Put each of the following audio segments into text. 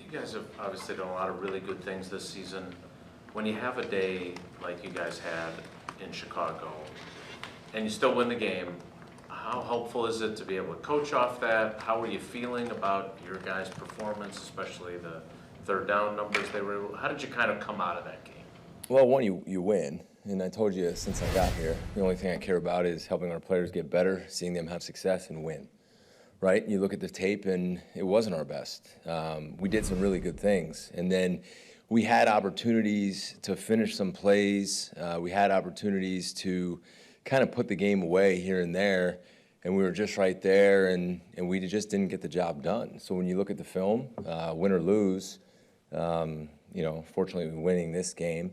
You guys have obviously done a lot of really good things this season. When you have a day like you guys had in Chicago, and you still win the game, how helpful is it to be able to coach off that? How are you feeling about your guys' performance, especially the third down numbers they were able? How did you kind of come out of that game? Well, one, you win. And I told you since I got here, the only thing I care about is helping our players get better, seeing them have success and win. Right? You look at the tape, and it wasn't our best. We did some really good things. And then we had opportunities to finish some plays. We had opportunities to kind of put the game away here and there, and we were just right there, and we just didn't get the job done. So when you look at the film, win or lose, fortunately we're winning this game,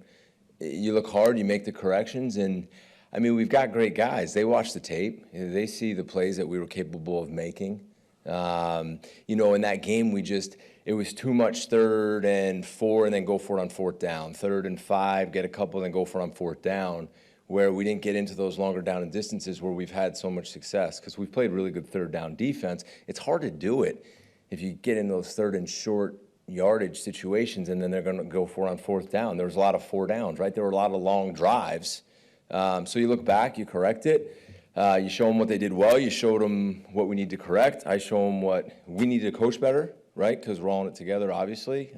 you look hard, you make the corrections, and I mean, we've got great guys. They watch the tape. They see the plays that we were capable of making. In that game, it was too much 3rd and 4 and then go for it on 4th down. 3rd and 5, get a couple, then go for it on 4th down, where we didn't get into those longer down and distances where we've had so much success because we've played really good 3rd down defense. It's hard to do it if you get in those 3rd and short yardage situations and then they're going to go for it on 4th down. There was a lot of 4 downs, right? There were a lot of long drives. So you look back, you correct it, you show them what they did well, you showed them what we need to correct, I show them what we need to coach better, right, because we're all in it together, obviously.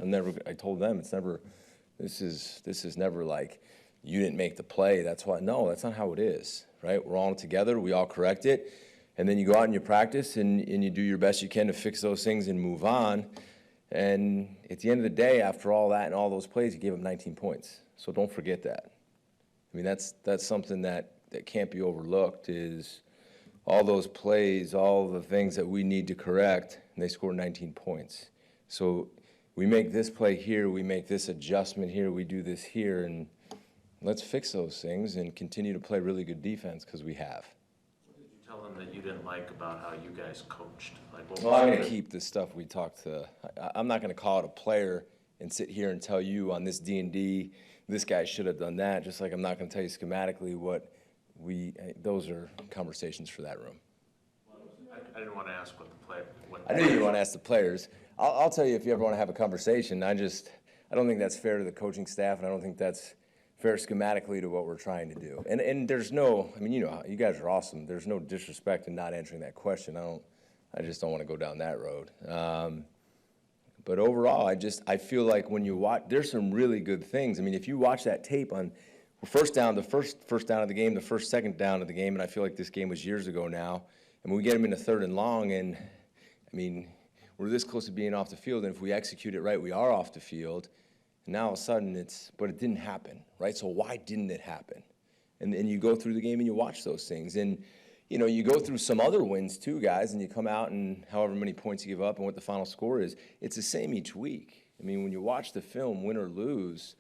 I told them this is never like you didn't make the play, that's not how it is, right? We're all in it together, we all correct it, and then you go out and you practice and you do your best you can to fix those things and move on. And at the end of the day, after all that and all those plays, you gave them 19 points, so don't forget that. I mean, that's something that can't be overlooked is all those plays, all the things that we need to correct, and they scored 19 points. So we make this play here, we make this adjustment here, we do this here, and let's fix those things and continue to play really good defense because we have. What did you tell them that you didn't like about how you guys coached? I'm going to keep the stuff we talked to. I'm not going to call it a player and sit here and tell you on this D&D, this guy should have done that, just like I'm not going to tell you schematically those are conversations for that room. I didn't want to ask what the player. I knew you didn't want to ask the players. I'll tell you if you ever want to have a conversation. I don't think that's fair to the coaching staff, and I don't think that's fair schematically to what we're trying to do. And there's no, you guys are awesome. There's no disrespect in not answering that question. I just don't want to go down that road. But overall, I feel like when you watch, there's some really good things. I mean, if you watch that tape on first down, the first down of the game, the first second down of the game, and I feel like this game was years ago now, and we get them into 3rd and long, and I mean, we're this close to being off the field, and if we execute it right, we are off the field. And now all of a sudden but it didn't happen, right? So why didn't it happen? And you go through the game and you watch those things, and you go through some other wins too, guys, and you come out and however many points you give up and what the final score is, it's the same each week. I mean, when you watch the film, win or lose,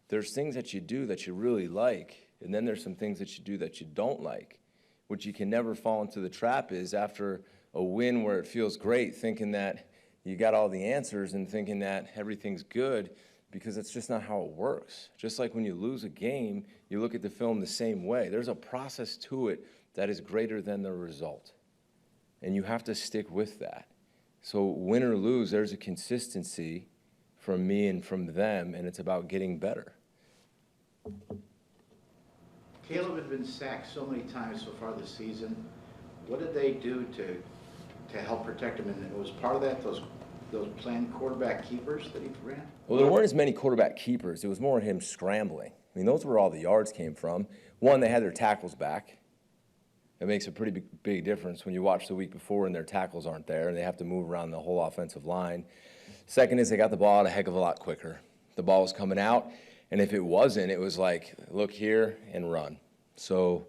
there's things that you do that you really like, and then there's some things that you do that you don't like. What you can never fall into the trap is after a win where it feels great, thinking that you got all the answers and thinking that everything's good, because that's just not how it works. Just like when you lose a game, you look at the film the same way. There's a process to it that is greater than the result. And you have to stick with that. So win or lose, there's a consistency from me and from them, and it's about getting better. Caleb had been sacked so many times so far this season. What did they do to help protect him? And it was part of that, those planned quarterback keepers that he ran? Well, there weren't as many quarterback keepers. It was more him scrambling. I mean, those were all the yards came from. One, they had their tackles back. It makes a pretty big difference when you watch the week before and their tackles aren't there and they have to move around the whole offensive line. Second is they got the ball out a heck of a lot quicker. The ball was coming out, and if it wasn't, it was like, look here and run. So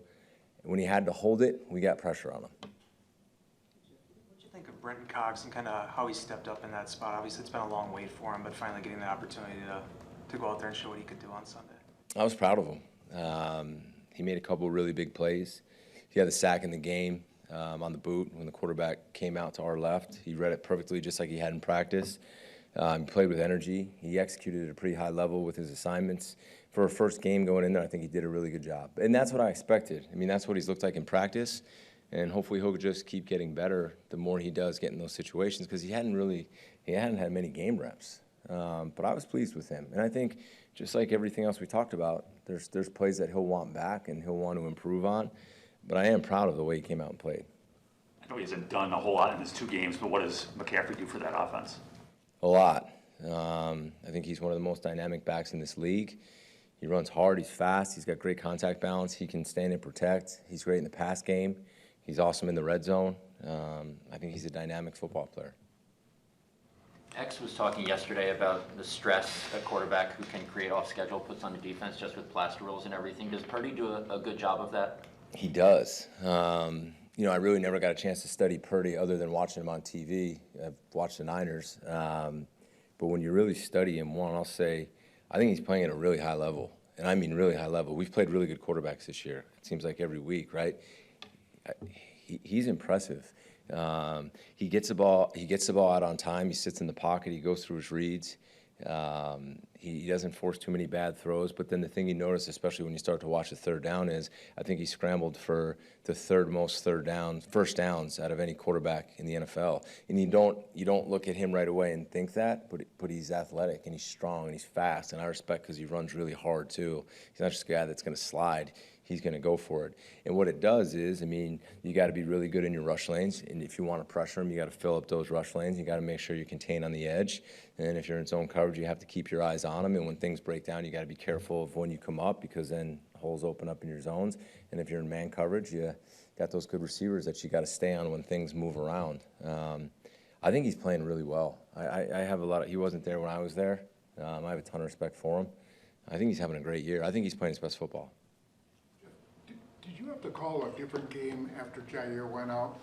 when he had to hold it, we got pressure on him. What do you think of Brenton Cox and kind of how he stepped up in that spot? Obviously, it's been a long wait for him, but finally getting the opportunity to go out there and show what he could do on Sunday. I was proud of him. He made a couple of really big plays. He had the sack in the game on the boot when the quarterback came out to our left. He read it perfectly just like he had in practice. He played with energy. He executed at a pretty high level with his assignments. For a first game going in there, I think he did a really good job. And that's what I expected. I mean, that's what he's looked like in practice. And hopefully he'll just keep getting better the more he does get in those situations because he hadn't had many game reps. but I was pleased with him. And I think just like everything else we talked about, there's plays that he'll want back and he'll want to improve on. But I am proud of the way he came out and played. I know he hasn't done a whole lot in his 2 games, but what does McCaffrey do for that offense? A lot. I think he's one of the most dynamic backs in this league. He runs hard, he's fast, he's got great contact balance, he can stand and protect. He's great in the pass game. He's awesome in the red zone. I think he's a dynamic football player. X was talking yesterday about the stress a quarterback who can create off schedule puts on the defense just with plaster rules and everything. Does Purdy do a good job of that? He does. I really never got a chance to study Purdy other than watching him on TV. I've watched the Niners. But when you really study him, I'll say, I think he's playing at a really high level. And I mean really high level. We've played really good quarterbacks this year. It seems like every week, right? He's impressive. He gets the ball out on time. He sits in the pocket. He goes through his reads. He doesn't force too many bad throws. But then the thing you notice, especially when you start to watch the third down, is I think he scrambled for the third most first downs out of any quarterback in the NFL. And you don't look at him right away and think that, but he's athletic and he's strong and he's fast. And I respect because he runs really hard too. He's not just a guy that's going to slide. He's going to go for it. And what it does is, you got to be really good in your rush lanes. And if you want to pressure him, you got to fill up those rush lanes. You got to make sure you're contained on the edge. And if you're in zone coverage, you have to keep your eyes on him. And when things break down, you got to be careful of when you come up because then holes open up in your zones. And if you're in man coverage, you got those good receivers that you got to stay on when things move around. I think he's playing really well. I have he wasn't there when I was there. I have a ton of respect for him. I think he's having a great year. I think he's playing his best football. Did you have to call a different game after Jair went out?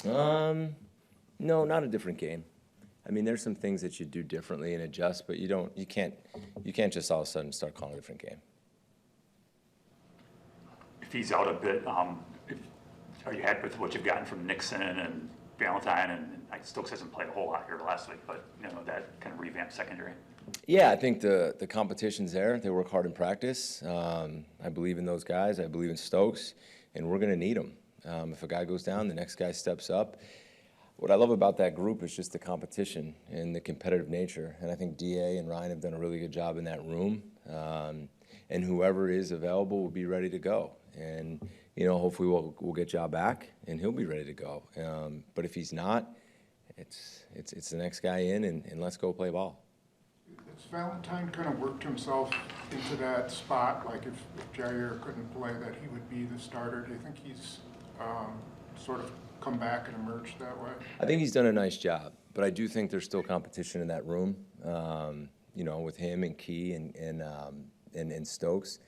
No, not a different game. There's some things that you do differently and adjust, but you can't just all of a sudden start calling a different game. If he's out a bit, are you happy with what you've gotten from Nixon and Valentine? And Stokes hasn't played a whole lot here last week, but that kind of revamped secondary. Yeah, I think the competition's there. They work hard in practice. I believe in those guys. I believe in Stokes, and we're going to need them. If a guy goes down, the next guy steps up. What I love about that group is just the competition and the competitive nature. And I think DA and Ryan have done a really good job in that room. And whoever is available will be ready to go. And hopefully we'll get Ja back, and he'll be ready to go. But if he's not, it's the next guy in, and let's go play ball. Has Valentine kind of worked himself into that spot? Like if Jair couldn't play, that he would be the starter? Do you think he's sort of come back and emerged that way? I think he's done a nice job, but I do think there's still competition in that room. With him and Key and Stokes,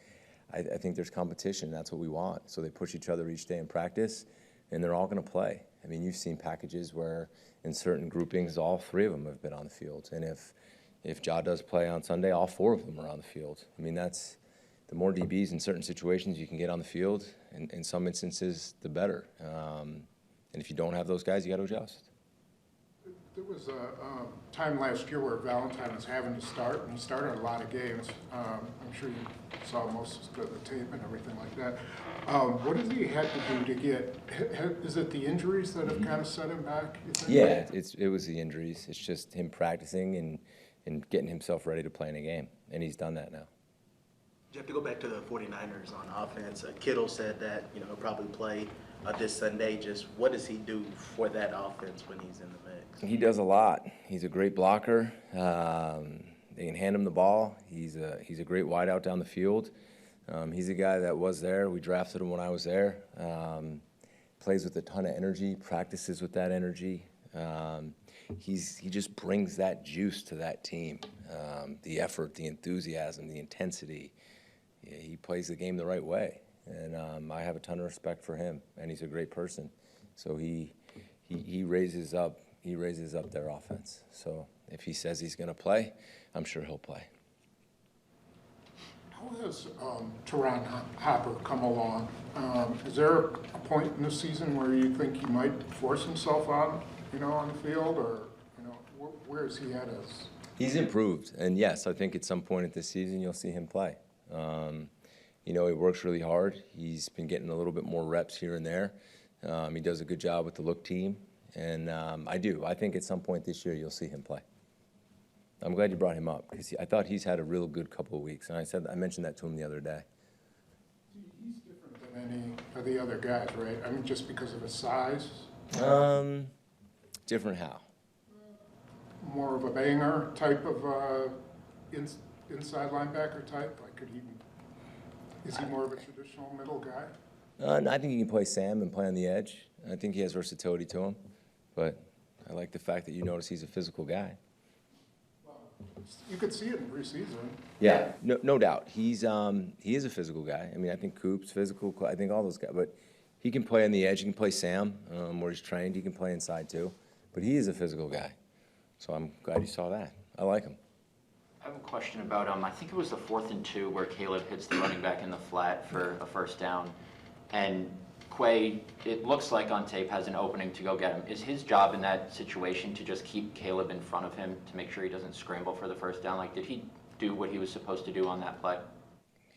I think there's competition. That's what we want. So they push each other each day in practice, and they're all going to play. You've seen packages where in certain groupings, all 3 of them have been on the field, and if Ja does play on Sunday, all 4 of them are on the field. That's the more DBs in certain situations you can get on the field, and in some instances, the better. And if you don't have those guys, you got to adjust. There was a time last year where Valentine was having to start, and he started a lot of games. I'm sure you saw most of the tape and everything like that. What has he had to do to get? Is it the injuries that have kind of set him back? You think? Yeah, it was the injuries. It's just him practicing and getting himself ready to play in a game, and he's done that now. Jeff, to go back to the 49ers on offense, Kittle said that he'll probably play this Sunday. Just what does he do for that offense when he's in the mix? He does a lot. He's a great blocker. They can hand him the ball. He's a great wideout down the field. He's a guy that was there. We drafted him when I was there. Plays with a ton of energy, practices with that energy. He just brings that juice to that team, the effort, the enthusiasm, the intensity. Yeah, he plays the game the right way, and I have a ton of respect for him, and he's a great person. So he raises up their offense. So if he says he's going to play, I'm sure he'll play. How has Teron Hopper come along? Is there a point in the season where you think he might force himself out, on the field, or where is he at as? He's improved, and yes, I think at some point at this season you'll see him play. He works really hard. He's been getting a little bit more reps here and there. He does a good job with the look team, and I think at some point this year you'll see him play. I'm glad you brought him up, because I thought he's had a real good couple of weeks, and I mentioned that to him the other day. He's different than any of the other guys, right? I mean, just because of his size? Different how? More of a banger type of inside linebacker type? Like, is he more of a traditional middle guy? I think he can play Sam and play on the edge. I think he has versatility to him, but I like the fact that you notice he's a physical guy. Well, you could see it in preseason. Yeah, no doubt. He is a physical guy. I mean, I think Coop's physical. I think all those guys, but he can play on the edge. He can play Sam, where he's trained. He can play inside too, but he is a physical guy. So I'm glad you saw that. I like him. I have a question about, I think it was the 4th and 2 where Caleb hits the running back in the flat for a first down. And Quay, it looks like on tape, has an opening to go get him. Is his job in that situation to just keep Caleb in front of him to make sure he doesn't scramble for the first down? Like, did he do what he was supposed to do on that play?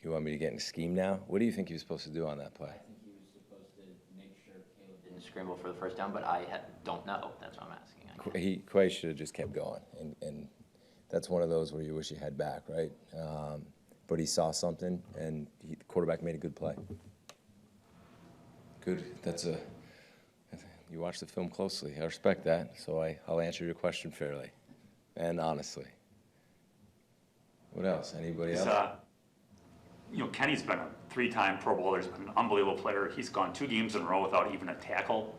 You want me to get in a scheme now? What do you think he was supposed to do on that play? I think he was supposed to make sure Caleb didn't scramble for the first down, but I don't know. That's what I'm asking. Quay should have just kept going, and that's one of those where you wish you had back, right? But he saw something, and the quarterback made a good play. Good. You watch the film closely. I respect that, so I'll answer your question fairly and honestly. What else? Anybody else? Kenny's been a 3-time Pro Bowler. He's been an unbelievable player. He's gone 2 games in a row without even a tackle.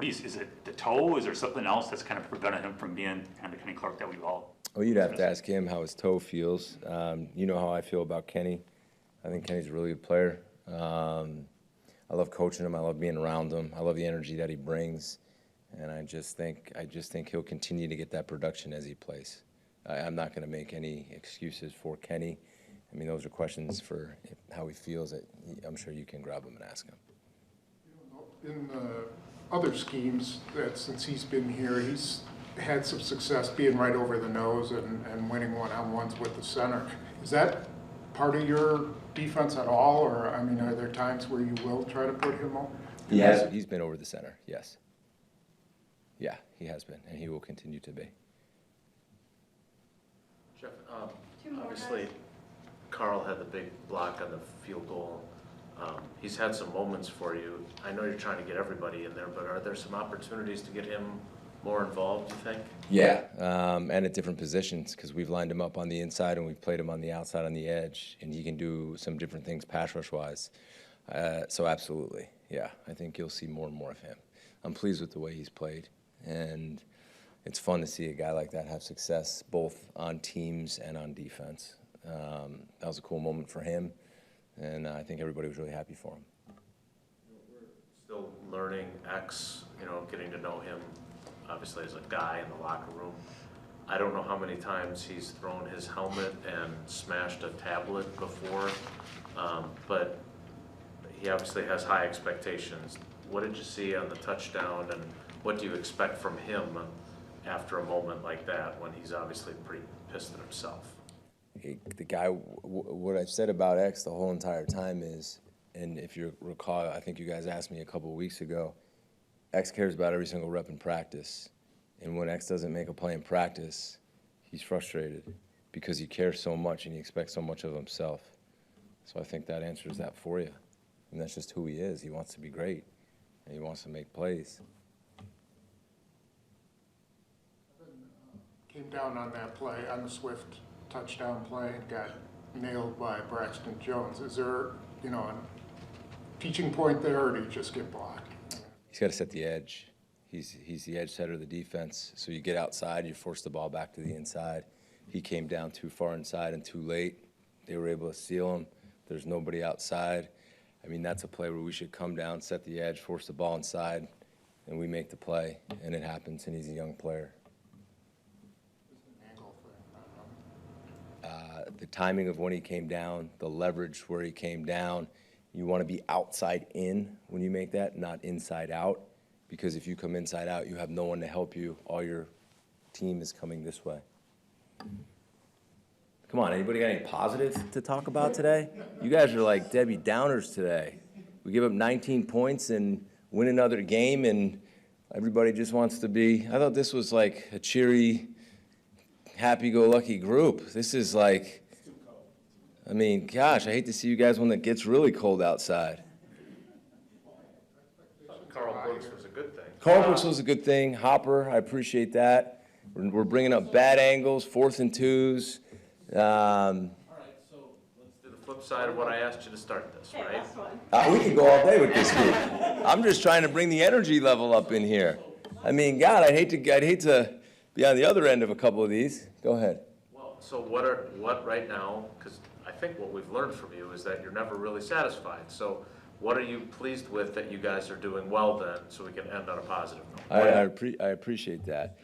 Is it the toe? Is there something else that's kind of prevented him from being kind of the Kenny Clark that we've all? Well, you'd have to ask him how his toe feels. You know how I feel about Kenny. I think Kenny's a really good player. I love coaching him. I love being around him. I love the energy that he brings, and I just think he'll continue to get that production as he plays. I'm not going to make any excuses for Kenny. I mean, those are questions for how he feels. I'm sure you can grab him and ask him. In other schemes, that since he's been here, he's had some success being right over the nose and winning one-on-ones with the center. Is that part of your defense at all, or I mean, are there times where you will try to put him on? He's been over the center, yes. Yeah, he has been, and he will continue to be. Jeff, obviously, Carl had the big block on the field goal. He's had some moments for you. I know you're trying to get everybody in there, but are there some opportunities to get him more involved, you think? Yeah, and at different positions, because we've lined him up on the inside and we've played him on the outside on the edge, and he can do some different things pass rush-wise. So absolutely, yeah, I think you'll see more and more of him. I'm pleased with the way he's played, and it's fun to see a guy like that have success both on teams and on defense. That was a cool moment for him, and I think everybody was really happy for him. We're still learning X, getting to know him, obviously as a guy in the locker room. I don't know how many times he's thrown his helmet and smashed a tablet before, but he obviously has high expectations. What did you see on the touchdown, and what do you expect from him after a moment like that when he's obviously pretty pissed at himself? The guy, what I've said about X the whole entire time is, and if you recall, I think you guys asked me a couple of weeks ago, X cares about every single rep in practice. And when X doesn't make a play in practice, he's frustrated because he cares so much and he expects so much of himself. So I think that answers that for you. And that's just who he is. He wants to be great, and he wants to make plays. Came down on that play, on the Swift touchdown play, and got nailed by Braxton Jones. Is there, a teaching point there, or do you just get blocked? He's got to set the edge. He's the edge setter of the defense. So you get outside, you force the ball back to the inside. He came down too far inside and too late. They were able to seal him. There's nobody outside. I mean, that's a play where we should come down, set the edge, force the ball inside, and we make the play, and it happens, and he's a young player. The timing of when he came down, the leverage where he came down, you want to be outside in when you make that, not inside out, because if you come inside out, you have no one to help you. All your team is coming this way. Come on, anybody got any positives to talk about today? You guys are like Debbie Downers today. We give up 19 points and win another game, and everybody just wants to be. I thought this was like a cheery, happy-go-lucky group. This is like, I mean, gosh, I hate to see you guys when it gets really cold outside. Carl Brooks was a good thing. Carl Brooks was a good thing. Hopper, I appreciate that. We're bringing up bad angles, 4th and 2s. All right, so let's do the flip side of what I asked you to start this, right? We can go all day with this group. I'm just trying to bring the energy level up in here. I mean, God, I'd hate to be on the other end of a couple of these. Go ahead. Well, so what right now, because I think what we've learned from you is that you're never really satisfied. So what are you pleased with that you guys are doing well then, so we can end on a positive note? I appreciate that.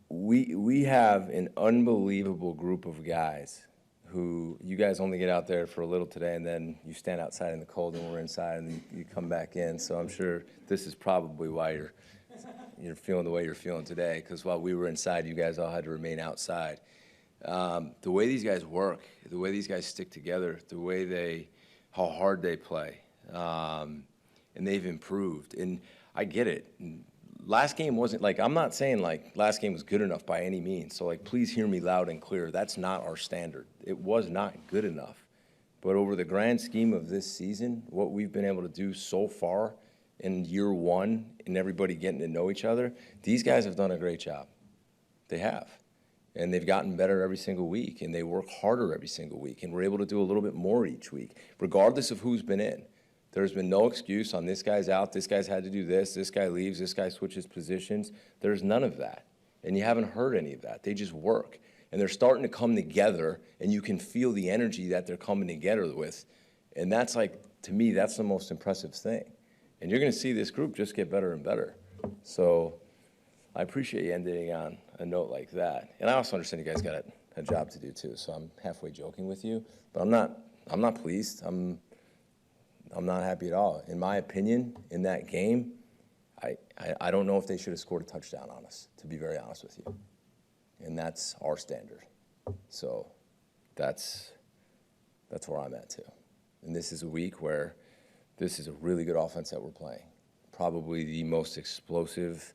We have an unbelievable group of guys who you guys only get out there for a little today, and then you stand outside in the cold, and we're inside, and you come back in. So I'm sure this is probably why you're feeling the way you're feeling today, because while we were inside, you guys all had to remain outside. The way these guys work, the way these guys stick together, how hard they play, and they've improved. And I get it. Last game wasn't like, I'm not saying like last game was good enough by any means. So like, please hear me loud and clear. That's not our standard. It was not good enough. But over the grand scheme of this season, what we've been able to do so far in year one and everybody getting to know each other, these guys have done a great job. They have. And they've gotten better every single week, and they work harder every single week, and we're able to do a little bit more each week, regardless of who's been in. There's been no excuse on this guy's out, this guy's had to do this guy leaves, this guy switches positions. There's none of that. And you haven't heard any of that. They just work. And they're starting to come together, and you can feel the energy that they're coming together with. And that's like, to me, that's the most impressive thing. And you're going to see this group just get better and better. So I appreciate you ending on a note like that. And I also understand you guys got a job to do too, so I'm halfway joking with you. But I'm not pleased. I'm not happy at all. In my opinion, in that game, I don't know if they should have scored a touchdown on us, to be very honest with you. And that's our standard. So that's where I'm at too. And this is a week where this is a really good offense that we're playing. Probably the most explosive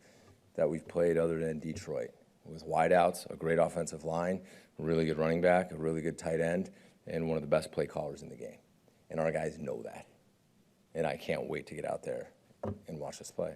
that we've played other than Detroit. With wideouts, a great offensive line, a really good running back, a really good tight end, and one of the best play callers in the game. And our guys know that. And I can't wait to get out there and watch us play.